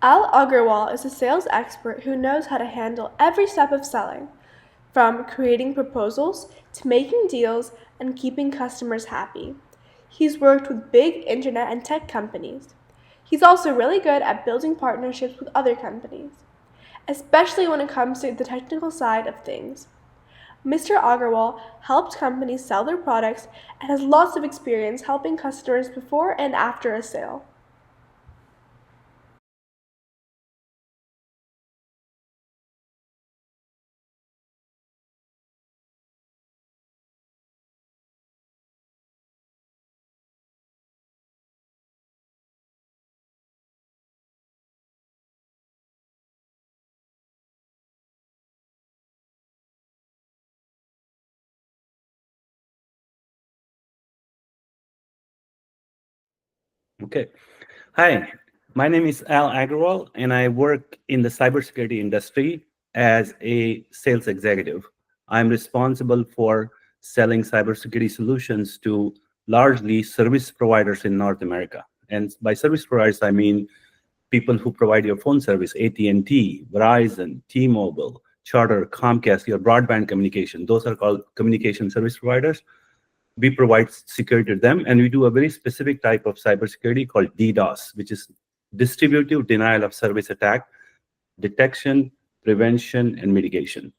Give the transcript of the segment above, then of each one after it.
Agarwal is a sales expert who knows how to handle every step of selling, from creating proposals to making deals and keeping customers happy. He's worked with big internet and tech companies. He's also really good at building partnerships with other companies, especially when it comes to the technical side of things. Mr. Agarwal helps companies sell their products and has lots of experience helping customers before and after a sale. Okay. Hi, my name is Al Agrawal, and I work in the cybersecurity industry as a sales executive. I'm responsible for selling cybersecurity solutions to largely service providers in North America. And by service providers, I mean people who provide your phone service, AT&T, Verizon, T-Mobile, Charter, Comcast, your broadband communication. Those are called communication service providers. We provide security to them, and we do a very specific type of cybersecurity called DDoS, which is distributive denial of service attack, detection, prevention, and mitigation.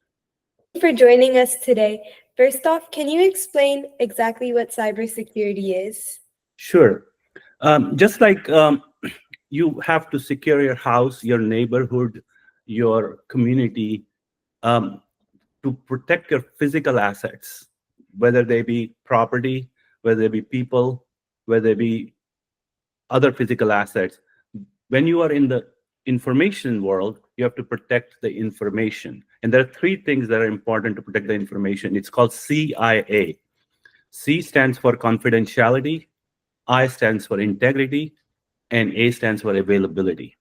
For joining us today. First off, can you explain exactly what cybersecurity is? Sure. Just like you have to secure your house, your neighborhood, your community, to protect your physical assets, whether they be property, whether they be people, whether they be other physical assets. When you are in the information world, you have to protect the information. And there are three things that are important to protect the information. It's called CIA. C stands for confidentiality, I stands for integrity, and A stands for availability.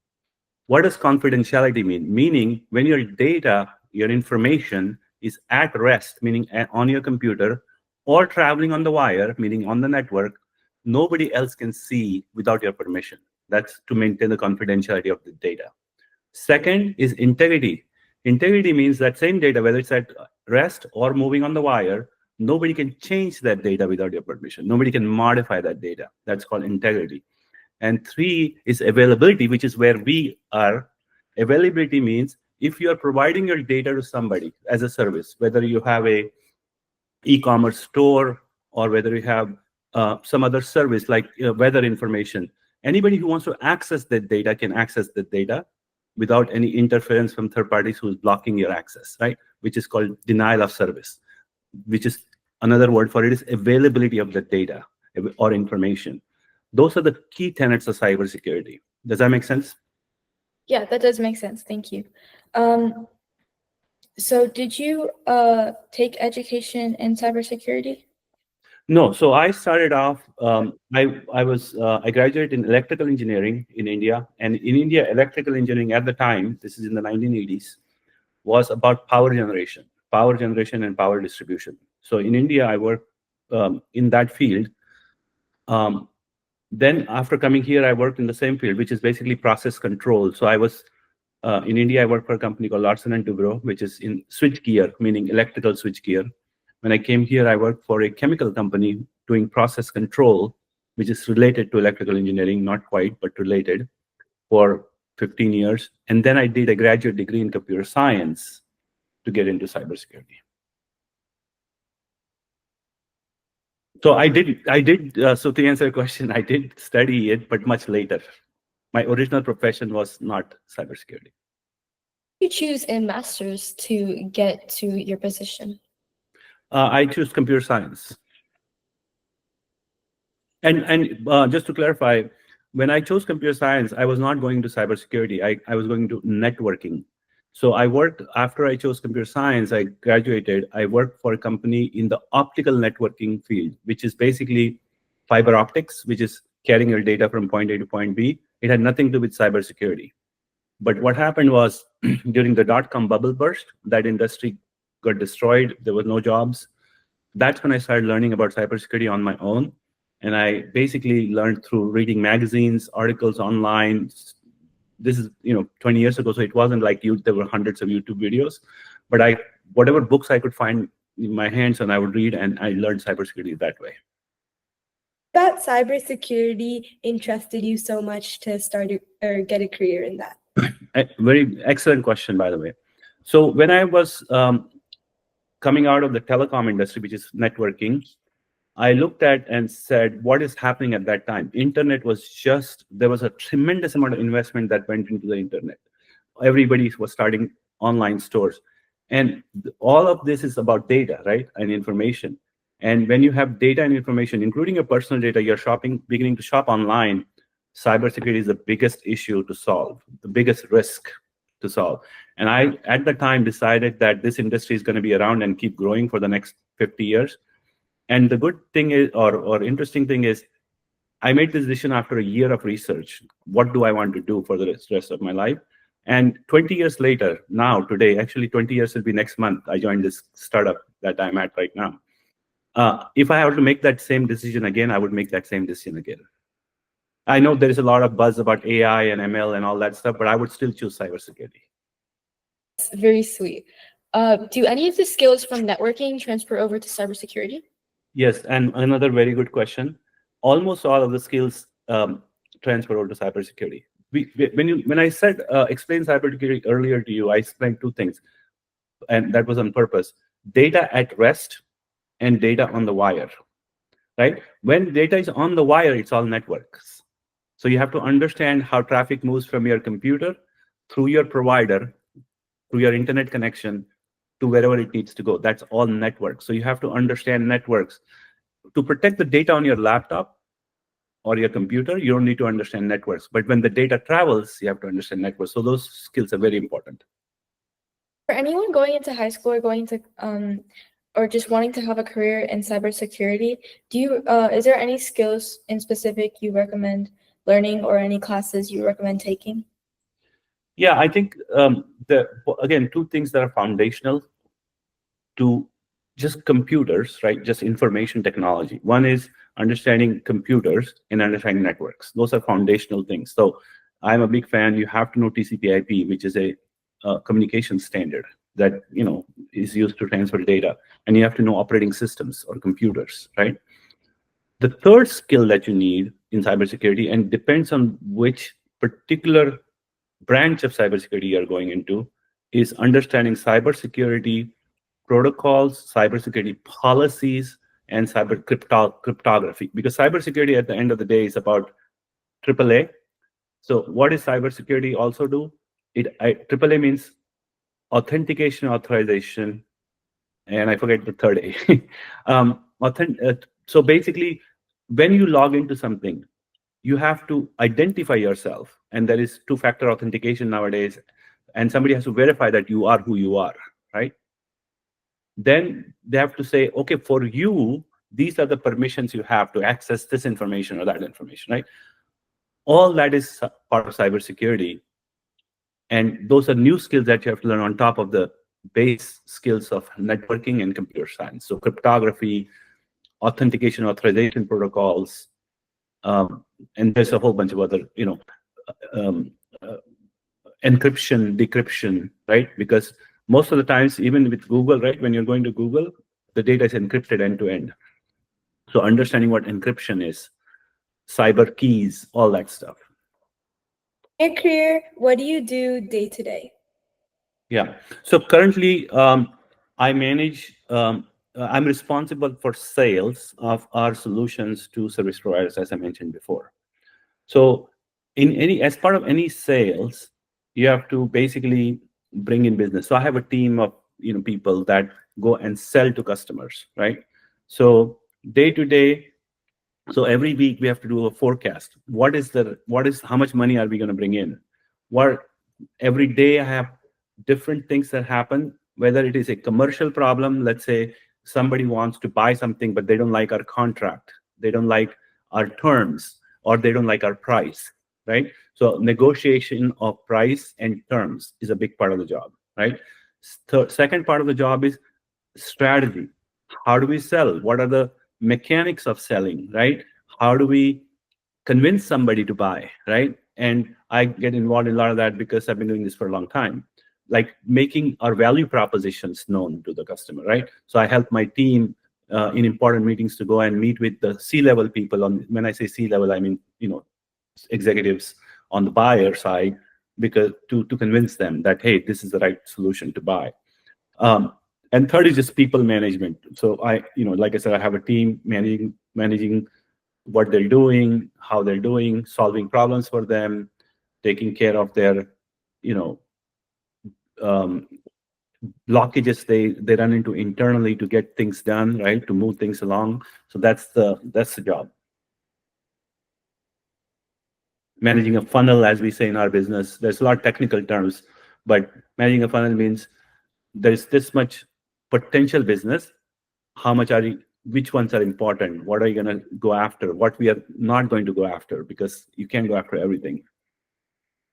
What does confidentiality mean? Meaning when your data, your information is at rest, meaning on your computer, or traveling on the wire, meaning on the network, nobody else can see without your permission. That's to maintain the confidentiality of the data. Second is integrity. Integrity means that same data, whether it's at rest or moving on the wire, nobody can change that data without your permission. Nobody can modify that data. That's called integrity. And three is availability, which is where we are. Availability means if you are providing your data to somebody as a service, whether you have a e-commerce store or whether you have some other service like weather information, anybody who wants to access that data can access that data without any interference from third parties who's blocking your access, right? Which is called denial of service, which is another word for it is availability of the data or information. Those are the key tenets of cybersecurity. Does that make sense? Yeah, that does make sense. Thank you. So did you take education in cybersecurity? No. So I started off. I graduated in electrical engineering in India, and in India, electrical engineering at the time, this is in the 1980s, was about power generation and power distribution. So in India, I worked in that field. Then after coming here, I worked in the same field, which is basically process control. So I was in India, I worked for a company called Larsen and Toubro, which is in switchgear, meaning electrical switchgear. When I came here, I worked for a chemical company doing process control, which is related to electrical engineering, not quite, but related, for 15 years. And then I did a graduate degree in computer science to get into cybersecurity. So so to answer your question, I did study it, but much later. My original profession was not cybersecurity. You choose a master's to get to your position? I choose computer science. And just to clarify, when I chose computer science, I was not going to cybersecurity. I was going to networking. So I worked, after I chose computer science, I graduated, I worked for a company in the optical networking field, which is basically fiber optics, which is carrying your data from point A to point B. It had nothing to do with cybersecurity. But what happened was during the dot-com bubble burst, that industry got destroyed. There were no jobs. That's when I started learning about cybersecurity on my own. And I basically learned through reading magazines, articles online, this is 20 years ago, so it wasn't like there were hundreds of YouTube videos, but whatever books I could find in my hands, and I would read, and I learned cybersecurity that way. About cybersecurity interested you so much to start or get a career in that? A very excellent question, by the way. So when I was coming out of the telecom industry, which is networking, I looked at and said, what is happening at that time? Internet was there was a tremendous amount of investment that went into the internet. Everybody was starting online stores. And all of this is about data, right? And information. And when you have data and information, including your personal data, you're beginning to shop online, cybersecurity is the biggest issue to solve, the biggest risk to solve. And I, at the time, decided that this industry is going to be around and keep growing for the next 50 years. And the good thing is, or interesting thing is, I made this decision after a year of research. What do I want to do for the rest of my life? And 20 years later, now, today, actually 20 years will be next month, I joined this startup that I'm at right now. If I have to make that same decision again, I would make that same decision again. I know there is a lot of buzz about AI and ML and all that stuff, but I would still choose cybersecurity. That's very sweet. Do any of the skills from networking transfer over to cybersecurity? Yes, and another very good question. Almost all of the skills transfer over to cybersecurity. When I said explain cybersecurity earlier to you, I explained two things, and that was on purpose: data at rest and data on the wire. Right? When data is on the wire, it's all networks. So you have to understand how traffic moves from your computer through your provider, through your internet connection, to wherever it needs to go. That's all networks. So you have to understand networks. To protect the data on your laptop or your computer, you don't need to understand networks. But when the data travels, you have to understand networks. So those skills are very important. For anyone going into high school or going to or just wanting to have a career in cybersecurity, is there any skills in specific you recommend learning or any classes you recommend taking? Yeah, I think again, two things that are foundational to just computers, right? Just information technology. One is understanding computers and understanding networks. Those are foundational things. So I'm a big fan. You have to know TCP/IP, which is a communication standard that is used to transfer data, and you have to know operating systems or computers, right? The third skill that you need in cybersecurity, and depends on which particular branch of cybersecurity you're going into, is understanding cybersecurity protocols, cybersecurity policies, and cyber cryptography. Because cybersecurity at the end of the day is about AAA. So what does cybersecurity also do? AAA means authentication, authorization, and I forget the third A. So basically, when you log into something, you have to identify yourself, and there is two-factor authentication nowadays, and somebody has to verify that you are who you are, right? Then they have to say, okay, for you, these are the permissions you have to access this information or that information, right? All that is part of cybersecurity, and those are new skills that you have to learn on top of the base skills of networking and computer science. So cryptography, authentication, authorization protocols, and there's a whole bunch of other, encryption, decryption, right? Because most of the times, even with Google, right, when you're going to Google, the data is encrypted end to end. So understanding what encryption is, cyber keys, all that stuff. In your career, what do you do day to day? Yeah. So currently, I manage. I'm responsible for sales of our solutions to service providers, as I mentioned before. So, as part of any sales, you have to basically bring in business. So I have a team of people that go and sell to customers, right? So day to day, so every week we have to do a forecast. How much money are we going to bring in? Every day I have different things that happen, whether it is a commercial problem. Let's say somebody wants to buy something, but they don't like our contract, they don't like our terms, or they don't like our price, right? So negotiation of price and terms is a big part of the job, right? Second part of the job is strategy. How do we sell? What are the mechanics of selling, right? How do we convince somebody to buy, right? And I get involved in a lot of that because I've been doing this for a long time, like making our value propositions known to the customer, right? So I help my team in important meetings to go and meet with the C-level people. When I say C-level, I mean, executives on the buyer side, because to convince them that, hey, this is the right solution to buy. And third is just people management. So like I said, I have a team managing what they're doing, how they're doing, solving problems for them, taking care of their, blockages they run into internally to get things done, right? To move things along. So that's the job. Managing a funnel, as we say in our business, there's a lot of technical terms, but managing a funnel means there's this much potential business. Which ones are important? What are you going to go after? What we are not going to go after, because you can't go after everything. You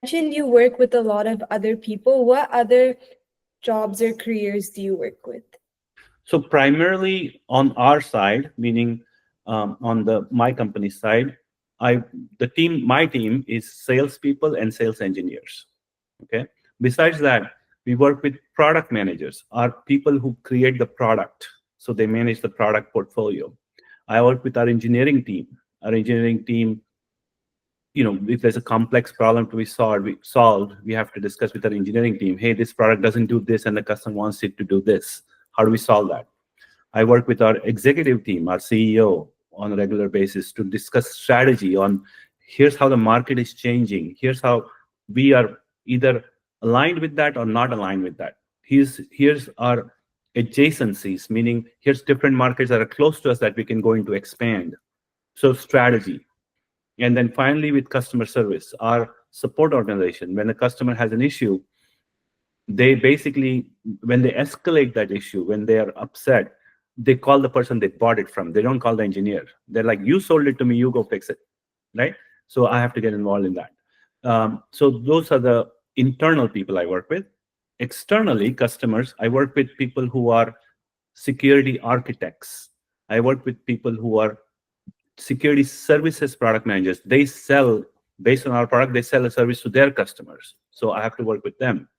mentioned you work with a lot of other people. What other jobs or careers do you work with? So primarily on our side, meaning on my company side, my team is salespeople and sales engineers. Okay. Besides that, we work with product managers, or people who create the product. So they manage the product portfolio. I work with our engineering team. Our engineering team, if there's a complex problem to be solved, we have to discuss with our engineering team. Hey, this product doesn't do this, and the customer wants it to do this. How do we solve that? I work with our executive team, our CEO, on a regular basis to discuss strategy on here's how the market is changing. Here's how we are either aligned with that or not aligned with that. Here's our adjacencies, meaning here's different markets that are close to us that we can go into expand. So strategy. And then finally, with customer service, our support organization, when a customer has an issue, they basically, when they escalate that issue, when they are upset, they call the person they bought it from. They don't call the engineer. They're like, you sold it to me, you go fix it, right? So I have to get involved in that. So those are the internal people I work with. Externally, customers, I work with people who are security architects. I work with people who are security services product managers. They sell, based on our product, they sell a service to their customers. So I have to work with them.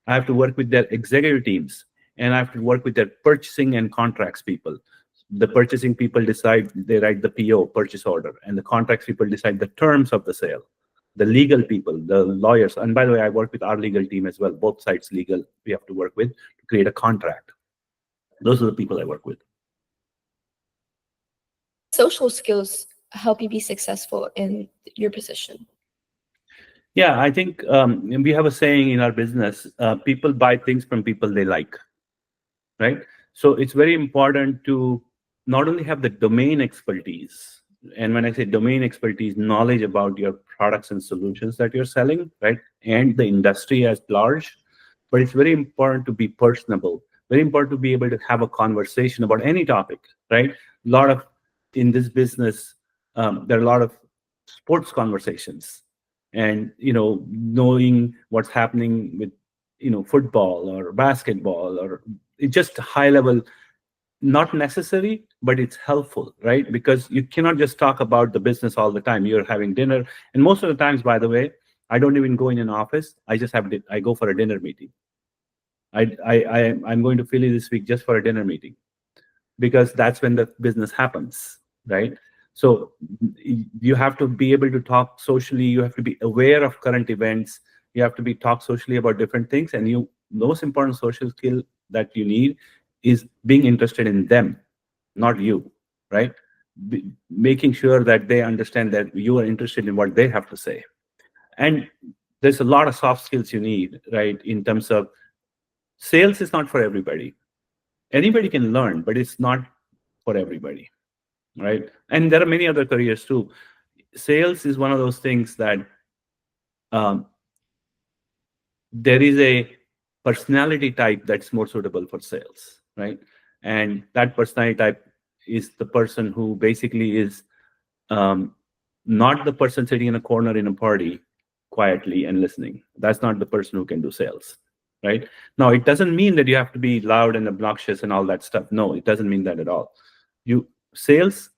I have to work with their executive teams, and I have to work with their purchasing and contracts people. The purchasing people decide, they write the PO, purchase order, and the contracts people decide the terms of the sale. The legal people, the lawyers, and by the way, I work with our legal team as well, both sides legal, we have to work with to create a contract. Those are the people I work with. Social skills help you be successful in your position? Yeah, I think we have a saying in our business, people buy things from people they like, right? So it's very important to not only have the domain expertise, and when I say domain expertise, knowledge about your products and solutions that you're selling, right? And the industry as large, but it's very important to be personable, very important to be able to have a conversation about any topic, right? In this business, there are a lot of sports conversations, and knowing what's happening with football or basketball, or it's just high level, not necessary, but it's helpful, right? Because you cannot just talk about the business all the time. You're having dinner, and most of the times, by the way, I don't even go in an office. I go for a dinner meeting. I'm going to Philly this week just for a dinner meeting, because that's when the business happens, right? So you have to be able to talk socially. You have to be aware of current events. You have to talk socially about different things. And the most important social skill that you need is being interested in them, not you, right? Making sure that they understand that you are interested in what they have to say. And there's a lot of soft skills you need, right? In terms of sales is not for everybody. Anybody can learn, but it's not for everybody, right? And there are many other careers too. Sales is one of those things that there is a personality type that's more suitable for sales, right? And that personality type is the person who basically is not the person sitting in a corner in a party quietly and listening. That's not the person who can do sales, right? Now, it doesn't mean that you have to be loud and obnoxious and all that stuff. No, it doesn't mean that at all. Sales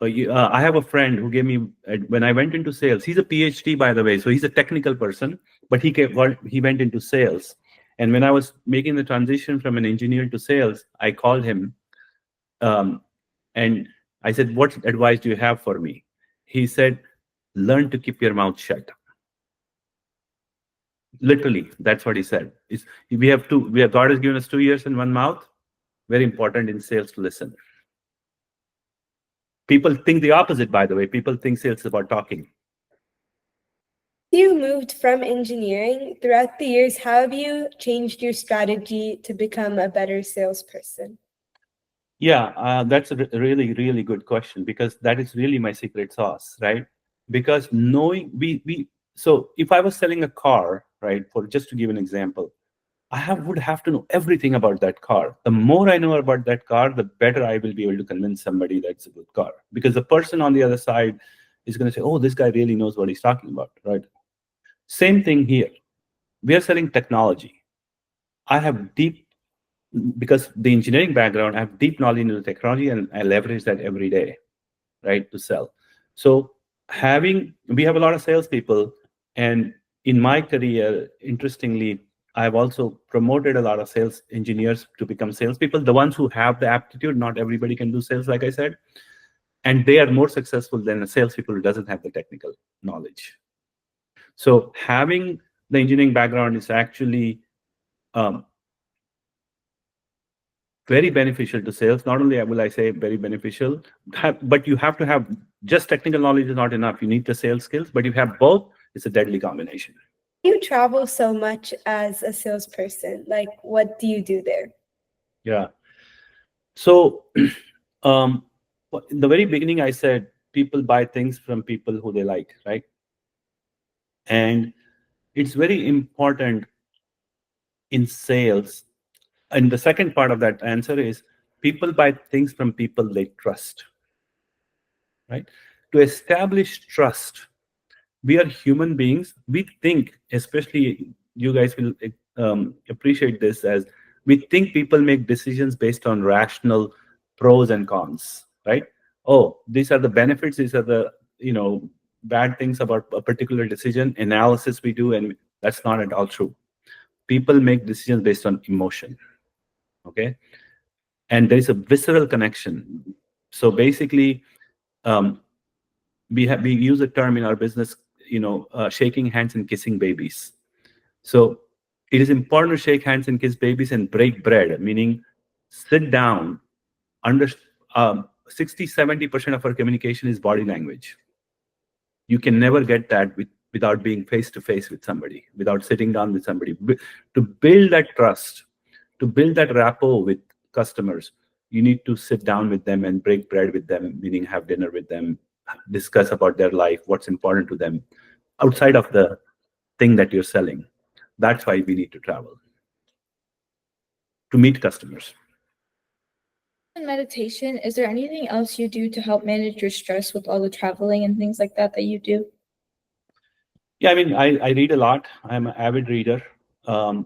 I have a friend who gave me, when I went into sales, he's a PhD, by the way, so he's a technical person, but he went into sales. And when I was making the transition from an engineer to sales, I called him and I said, what advice do you have for me? He said, learn to keep your mouth shut. Literally, that's what he said. God has given us 2 ears and 1 mouth. Very important in sales to listen. People think the opposite, by the way. People think sales is about talking. You moved from engineering. Throughout the years, how have you changed your strategy to become a better salesperson? Yeah, that's a really, really good question, because that is really my secret sauce, right? Because knowing so if I was selling a car, right, for just to give an example, would have to know everything about that car. The more I know about that car, the better I will be able to convince somebody that's a good car. Because the person on the other side is going to say, oh, this guy really knows what he's talking about, right? Same thing here. We are selling technology. I have because the engineering background, I have deep knowledge into the technology, and I leverage that every day, right, to sell. So we have a lot of salespeople, and in my career, interestingly, I've also promoted a lot of sales engineers to become salespeople. The ones who have the aptitude, not everybody can do sales, like I said, and they are more successful than a salespeople who doesn't have the technical knowledge. So having the engineering background is actually very beneficial to sales. Not only will I say very beneficial, but you have to have just technical knowledge is not enough. You need the sales skills, but if you have both, it's a deadly combination. You travel so much as a salesperson. Like, what do you do there? Yeah. So in the very beginning, I said people buy things from people who they like, right? And it's very important in sales. And the second part of that answer is people buy things from people they trust, right? To establish trust, we are human beings. We think, especially you guys will appreciate this, as we think people make decisions based on rational pros and cons, right? Oh, these are the benefits, these are the bad things about a particular decision. Analysis we do, and that's not at all true. People make decisions based on emotion, okay? And there is a visceral connection. So basically, we use a term in our business, shaking hands and kissing babies. So it is important to shake hands and kiss babies and break bread, meaning sit down. 60-70% of our communication is body language. You can never get that without being face to face with somebody, without sitting down with somebody. To build that trust, to build that rapport with customers, you need to sit down with them and break bread with them, meaning have dinner with them, discuss about their life, what's important to them, outside of the thing that you're selling. That's why we need to travel, to meet customers. In meditation, is there anything else you do to help manage your stress with all the traveling and things like that you do? Yeah, I mean, I read a lot. I'm an avid reader. I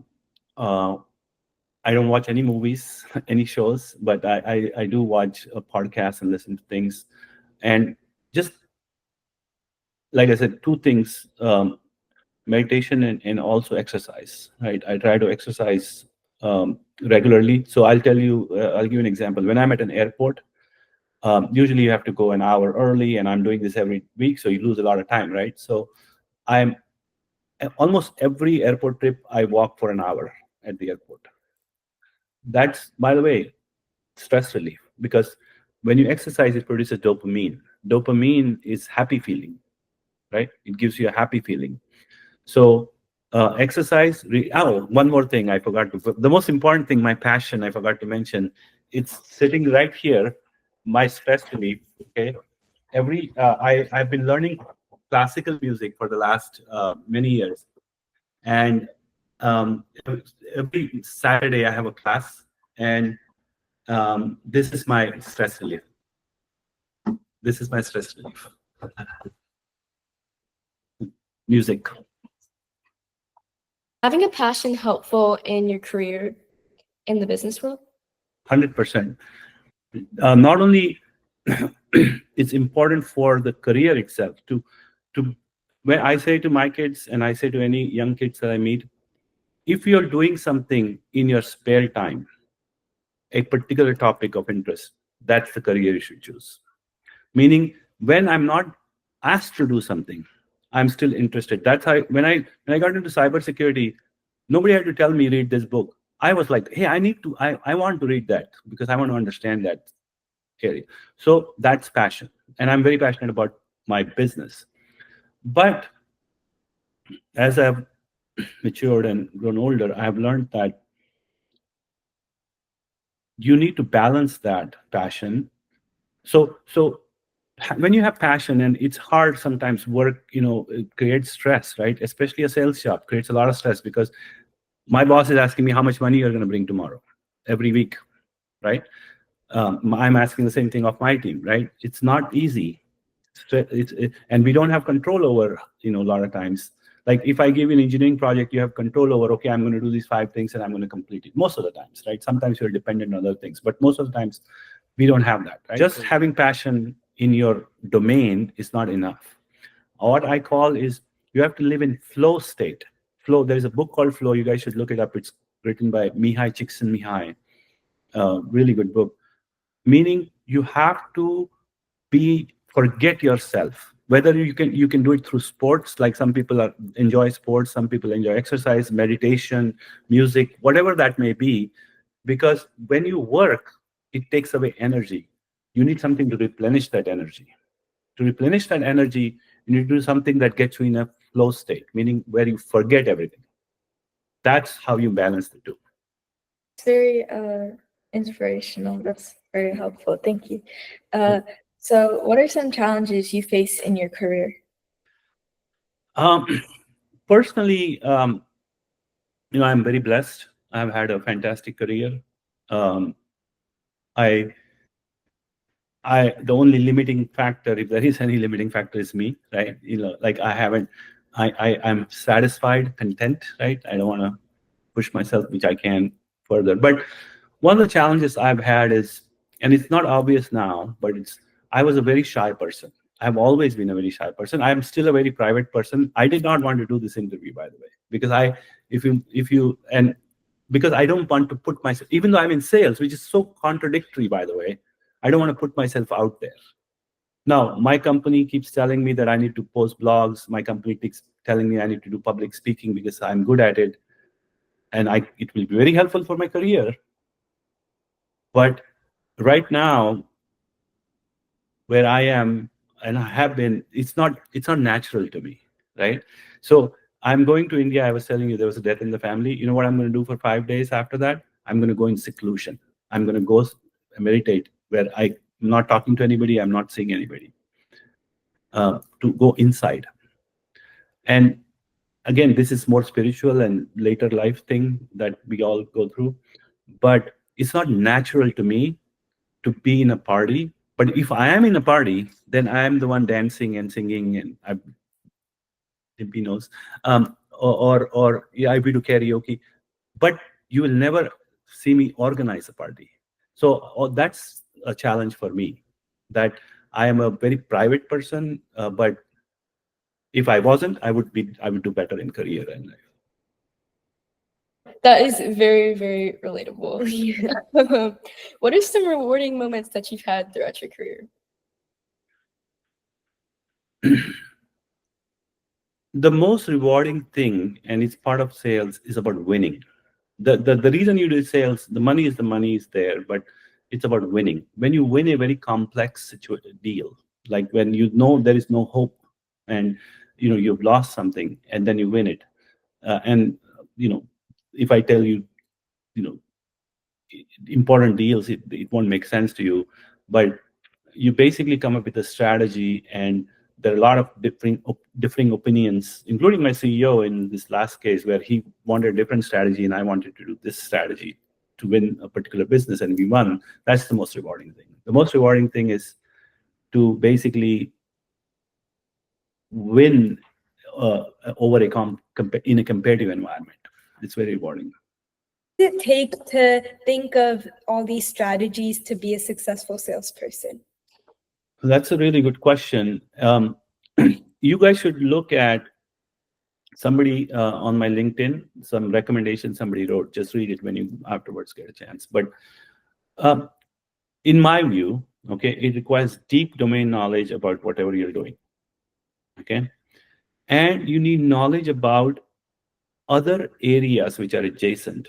don't watch any movies, any shows, but I do watch podcasts and listen to things. And just like I said, two things, meditation and also exercise, right? I try to exercise regularly. So I'll give you an example. When I'm at an airport, usually you have to go an hour early, and I'm doing this every week, so you lose a lot of time, right? So I'm almost every airport trip, I walk for an hour at the airport. That's, by the way, stress relief, because when you exercise, it produces dopamine. Dopamine is happy feeling, right? It gives you a happy feeling. So exercise. One more thing I forgot the most important thing, my passion, I forgot to mention. It's sitting right here, my stress relief. Okay, I've been learning classical music for the last many years, and every Saturday I have a class, and this is my stress relief. This is my stress relief. Music. Having a passion helpful in your career in the business world? 100%. Not only it's important for the career itself to when I say to my kids and I say to any young kids that I meet, if you're doing something in your spare time, a particular topic of interest, that's the career you should choose. Meaning, when I'm not asked to do something, I'm still interested. That's how when I got into cybersecurity, nobody had to tell me read this book. I was like, hey, I want to read that because I want to understand that area. So that's passion. And I'm very passionate about my business. But as I've matured and grown older, I've learned that you need to balance that passion. So when you have passion, and it's hard sometimes, work, it creates stress, right? Especially a sales job creates a lot of stress because my boss is asking me how much money you're going to bring tomorrow, every week, right? I'm asking the same thing of my team, right? It's not easy. And we don't have control over, a lot of times. Like if I give you an engineering project, you have control over, okay, I'm going to do these 5 things and I'm going to complete it. Most of the times, right? Sometimes you're dependent on other things, but most of the times we don't have that, right? Just having passion in your domain is not enough. What I call is you have to live in flow state. Flow, there is a book called Flow. You guys should look it up. It's written by Mihai Csikszentmihalyi. Really good book. Meaning you have to forget yourself. Whether you can do it through sports, like some people enjoy sports, some people enjoy exercise, meditation, music, whatever that may be. Because when you work, it takes away energy. You need something to replenish that energy. To replenish that energy, you need to do something that gets you in a flow state, meaning where you forget everything. That's how you balance the two. It's very inspirational. That's very helpful. Thank you. So what are some challenges you face in your career? Personally, I'm very blessed. I've had a fantastic career. The only limiting factor, if there is any limiting factor, is me, right? Like I'm satisfied, content, right? I don't want to push myself, which I can further. But one of the challenges I've had is, and it's not obvious now, but I was a very shy person. I've always been a very shy person. I'm still a very private person. I did not want to do this interview, by the way, because because I don't want to put myself, even though I'm in sales, which is so contradictory, by the way, I don't want to put myself out there. Now, my company keeps telling me that I need to post blogs. My company keeps telling me I need to do public speaking because I'm good at it. And it will be very helpful for my career. But right now, where I am and I have been, it's not natural to me, right? So I'm going to India. I was telling you there was a death in the family. You know what I'm going to do for 5 days after that? I'm going to go in seclusion. I'm going to go meditate where I'm not talking to anybody. I'm not seeing anybody. To go inside. And again, this is more spiritual and later life thing that we all go through. But it's not natural to me to be in a party. But if I am in a party, then I am the one dancing and singing, and Dimpy knows, or yeah, I do karaoke. But you will never see me organize a party. So that's a challenge for me. That I am a very private person, but if I wasn't, I would do better in career and life. That is very, very relatable. What are some rewarding moments that you've had throughout your career? The most rewarding thing, and it's part of sales, is about winning. The reason you do sales, the money is there, but it's about winning. When you win a very complex deal, like when you know there is no hope, and you've lost something, and then you win it, and if I tell you, important deals, it won't make sense to you, but you basically come up with a strategy, and there are a lot of differing opinions, including my CEO in this last case, where he wanted a different strategy and I wanted to do this strategy to win a particular business, and we won. That's the most rewarding thing. The most rewarding thing is to basically win over in a competitive environment. It's very rewarding. What does it take to think of all these strategies to be a successful salesperson? That's a really good question. You guys should look at somebody on my LinkedIn, some recommendation somebody wrote. Just read it when you afterwards get a chance. But um, in my view, okay, it requires deep domain knowledge about whatever you're doing. Okay, and you need knowledge about other areas which are adjacent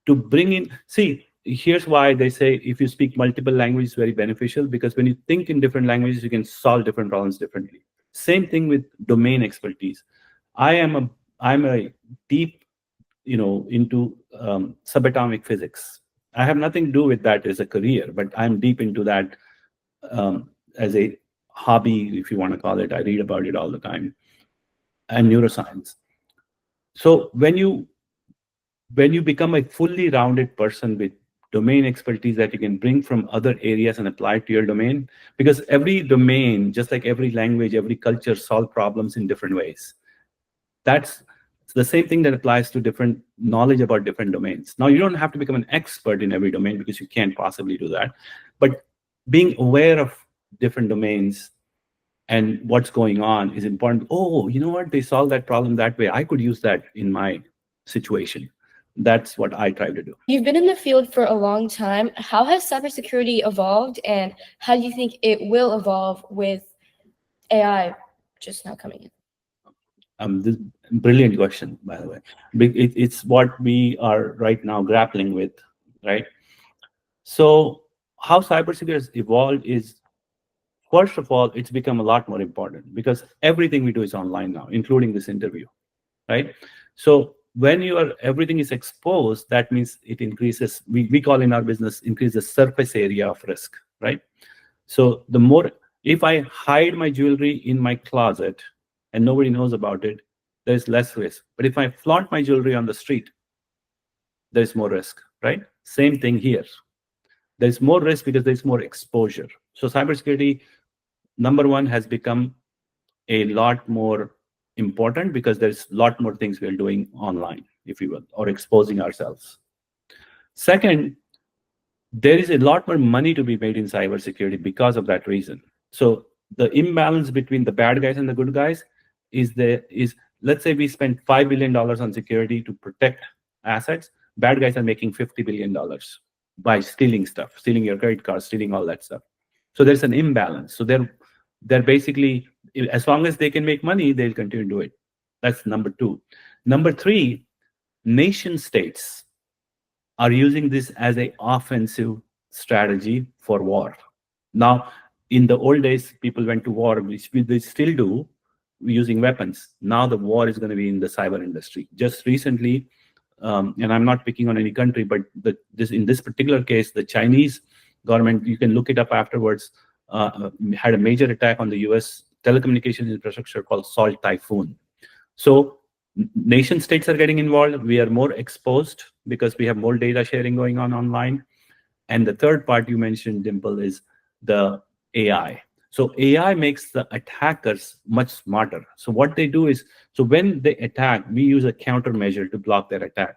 to bring in. See, here's why they say if you speak multiple languages, very beneficial, because when you think in different languages, you can solve different problems differently. Same thing with domain expertise. I'm a deep, into subatomic physics. I have nothing to do with that as a career, but I'm deep into that as a hobby, if you want to call it. I read about it all the time, and neuroscience. So when you become a fully rounded person with domain expertise that you can bring from other areas and apply to your domain, because every domain, just like every language, every culture, solve problems in different ways. That's the same thing that applies to different knowledge about different domains. Now, you don't have to become an expert in every domain because you can't possibly do that, but being aware of different domains and what's going on is important. Oh, you know what? They solved that problem that way. I could use that in my situation. That's what I try to do. You've been in the field for a long time. How has cybersecurity evolved, and how do you think it will evolve with AI just now coming in? This brilliant question, by the way. It's what we are right now grappling with, right? So how cybersecurity has evolved is, first of all, it's become a lot more important because everything we do is online now, including this interview, right? So when everything is exposed, that means it increases, we call in our business, increases surface area of risk, right? So the more, if I hide my jewelry in my closet and nobody knows about it, there's less risk. But if I flaunt my jewelry on the street, there's more risk, right? Same thing here. There's more risk because there's more exposure. So cybersecurity, number one, has become a lot more important because there's a lot more things we're doing online, if you will, or exposing ourselves. Second, there is a lot more money to be made in cybersecurity because of that reason. So the imbalance between the bad guys and the good guys is let's say we spend $5 billion on security to protect assets. Bad guys are making $50 billion by stealing stuff, stealing your credit card, stealing all that stuff. So there's an imbalance. So they're basically, as long as they can make money, they'll continue to do it. That's number two. Number three, nation states are using this as an offensive strategy for war. Now, in the old days, people went to war, which they still do, using weapons. Now the war is going to be in the cyber industry. Just recently, and I'm not picking on any country, but in this particular case, the Chinese government, you can look it up afterwards, had a major attack on the US telecommunications infrastructure called Salt Typhoon. So nation states are getting involved. We are more exposed because we have more data sharing going on online. And the third part you mentioned, Dimple, is the AI. So AI makes the attackers much smarter. So what they do is, so when they attack, we use a countermeasure to block their attack.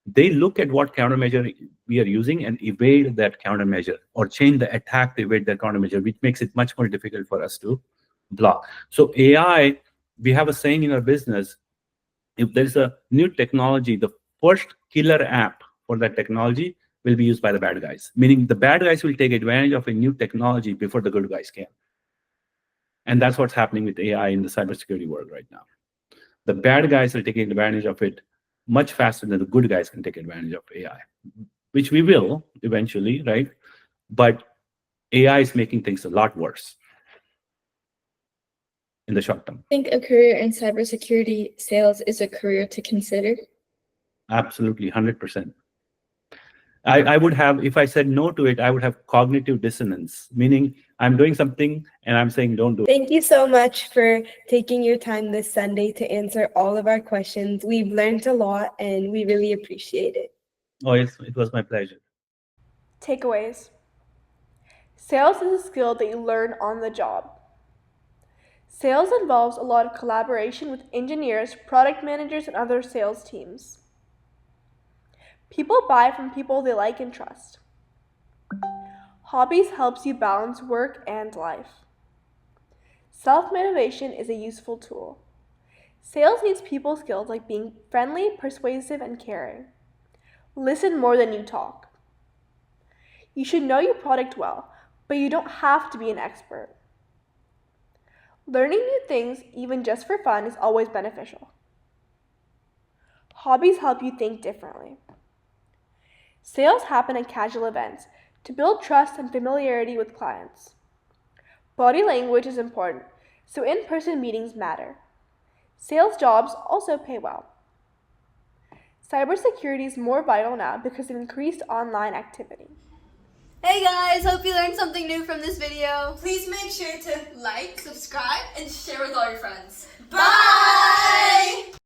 They look at what countermeasure we are using and evade that countermeasure, or change the attack to evade that countermeasure, which makes it much more difficult for us to block. So AI, we have a saying in our business, if there's a new technology, the first killer app for that technology will be used by the bad guys, meaning the bad guys will take advantage of a new technology before the good guys can. And that's what's happening with AI in the cybersecurity world right now. The bad guys are taking advantage of it much faster than the good guys can take advantage of AI, which we will eventually, right? But AI is making things a lot worse in the short term. I think a career in cybersecurity sales is a career to consider. Absolutely, 100%. I would have, if I said no to it, I would have cognitive dissonance, meaning I'm doing something and I'm saying don't do it. Thank you so much for taking your time this Sunday to answer all of our questions. We've learned a lot and we really appreciate it. Oh, yes, it was my pleasure. Takeaways. Sales is a skill that you learn on the job. Sales involves a lot of collaboration with engineers, product managers, and other sales teams. People buy from people they like and trust. Hobbies helps you balance work and life. Self-motivation is a useful tool. Sales needs people skills like being friendly, persuasive, and caring. Listen more than you talk. You should know your product well, but you don't have to be an expert. Learning new things, even just for fun, is always beneficial. Hobbies help you think differently. Sales happen at casual events to build trust and familiarity with clients. Body language is important, so in-person meetings matter. Sales jobs also pay well. Cybersecurity is more vital now because of increased online activity. Hey guys, hope you learned something new from this video. Please make sure to like, subscribe, and share with all your friends. Bye!